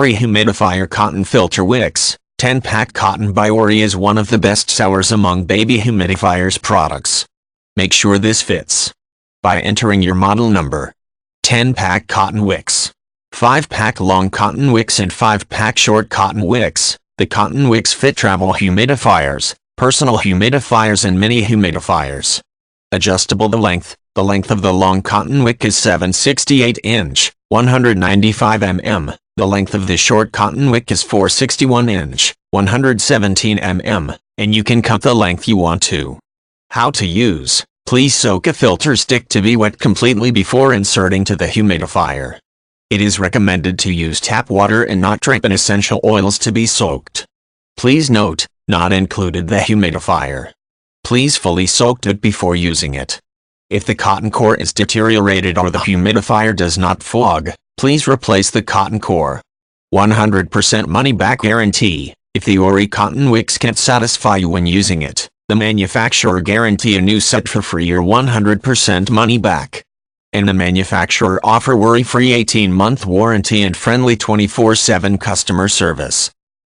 OURRY Humidifier Cotton Filter Wicks. 10-pack cotton by OURRY is one of the best sellers among baby humidifiers products. Make sure this fits by entering your model number. 10-pack cotton wicks. 5-pack long cotton wicks and 5-pack short cotton wicks. The cotton wicks fit travel humidifiers, personal humidifiers and mini humidifiers. Adjustable. The length of the long cotton wick is 768 inch, 195 mm. The length of the short cotton wick is 461 inch, 117 mm, and you can cut the length you want to. How to use. Please soak a filter stick to be wet completely before inserting to the humidifier. It is recommended to use tap water and not drip in essential oils to be soaked. Please note, not included the humidifier. Please fully soak it before using it. If the cotton core is deteriorated or the humidifier does not fog, please replace the cotton core. 100% money-back guarantee. If the OURRY cotton wicks can't satisfy you when using it, the manufacturer guarantee a new set for free or 100% money back. And the manufacturer offer worry-free 18-month warranty and friendly 24/7 customer service.